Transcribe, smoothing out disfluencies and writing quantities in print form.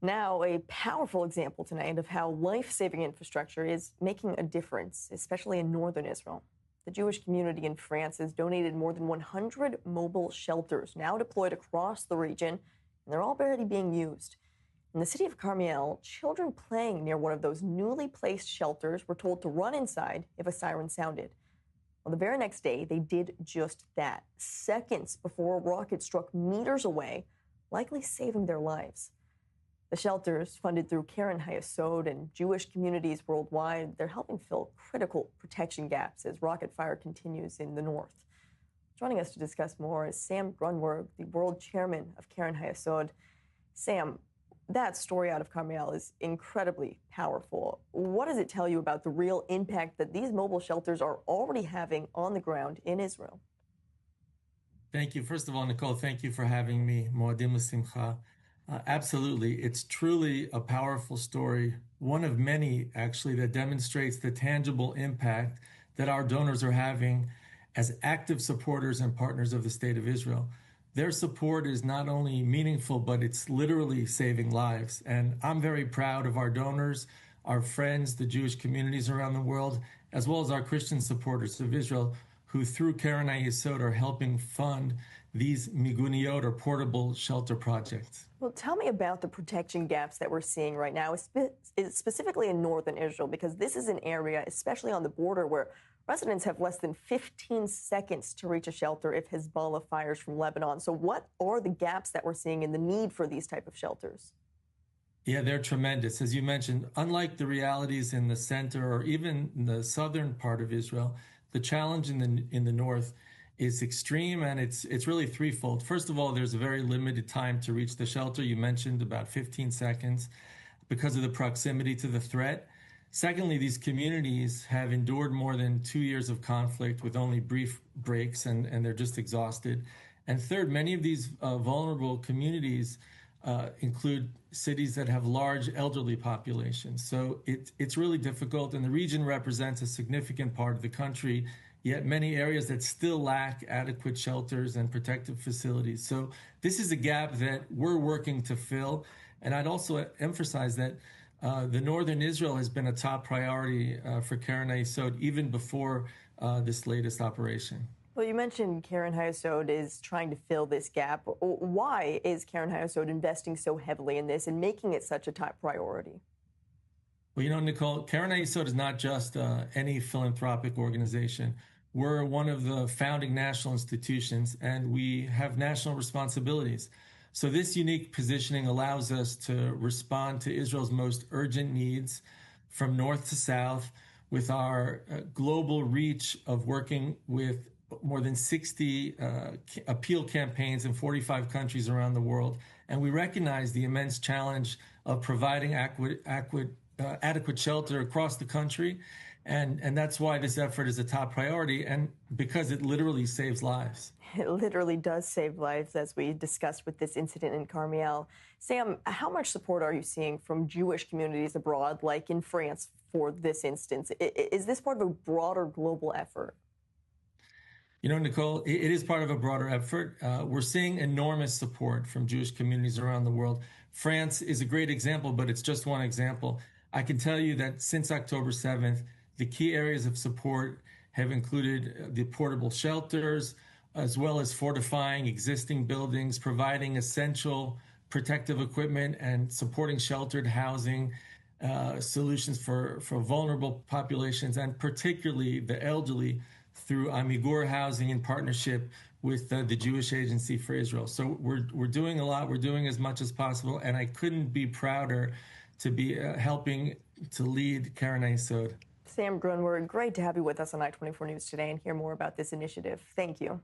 Now, a powerful example tonight of how life-saving infrastructure is making a difference, especially in northern Israel. The Jewish community in France has donated more than 100 mobile shelters now deployed across the region, and they're already being used. In the city of Carmiel, children playing near one of those newly placed shelters were told to run inside if a siren sounded. Well, the very next day, they did just that, seconds before a rocket struck meters away, likely saving their lives. The shelters, funded through Keren, Hayesod, and Jewish communities worldwide, they're helping fill critical protection gaps as rocket fire continues in the north. Joining us to discuss more is Sam Grundwerg, the world chairman of Keren Hayesod. Sam, that story out of Carmiel is incredibly powerful. What does it tell you about the real impact that these mobile shelters are already having on the ground in Israel? Thank you. First of all, Nicole, thank you for having me. Moadim l'simcha. Absolutely. It's truly a powerful story, one of many, actually, that demonstrates the tangible impact that our donors are having as active supporters and partners of the State of Israel. Their support is not only meaningful, but it's literally saving lives. And I'm very proud of our donors, our friends, the Jewish communities around the world, as well as our Christian supporters of Israel, who through Keren Hayesod are helping fund these miguniyot or portable shelter projects. Well, tell me about the protection gaps that we're seeing right now, specifically in northern Israel, because this is an area, especially on the border, where residents have less than 15 seconds to reach a shelter if Hezbollah fires from Lebanon. So what are the gaps that we're seeing in the need for these type of shelters? Yeah, they're tremendous. As you mentioned, unlike the realities in the center or even in the southern part of Israel, the challenge in the north is extreme, and it's really threefold. First of all, there's a very limited time to reach the shelter. You mentioned about 15 seconds because of the proximity to the threat. Secondly, these communities have endured more than 2 years of conflict with only brief breaks, and they're just exhausted. And third, many of these vulnerable communities include cities that have large elderly populations. So it's really difficult, and the region represents a significant part of the country, yet many areas that still lack adequate shelters and protective facilities. So this is a gap that we're working to fill. And I'd also emphasize that the northern Israel has been a top priority for Keren Hayesod even before this latest operation. Well, you mentioned Keren Hayesod is trying to fill this gap. Why is Keren Hayesod investing so heavily in this and making it such a top priority? Well, Nicole, Keren Hayesod is not just any philanthropic organization. We're one of the founding national institutions, and we have national responsibilities. So this unique positioning allows us to respond to Israel's most urgent needs from north to south with our global reach of working with more than 60 appeal campaigns in 45 countries around the world. And we recognize the immense challenge of providing adequate shelter across the country. And that's why this effort is a top priority, and because it literally saves lives. It literally does save lives, as we discussed with this incident in Carmiel. Sam, how much support are you seeing from Jewish communities abroad, like in France, for this instance? Is this part of a broader global effort? Nicole, it is part of a broader effort. We're seeing enormous support from Jewish communities around the world. France is a great example, but it's just one example. I can tell you that since October 7th, the key areas of support have included the portable shelters, as well as fortifying existing buildings, providing essential protective equipment, and supporting sheltered housing solutions for vulnerable populations, and particularly the elderly, through Amigur housing in partnership with the Jewish Agency for Israel. So we're doing a lot. We're doing as much as possible, and I couldn't be prouder to be helping to lead Keren Hayesod. Sam Grundwerg, great to have you with us on i24 News today and hear more about this initiative. Thank you.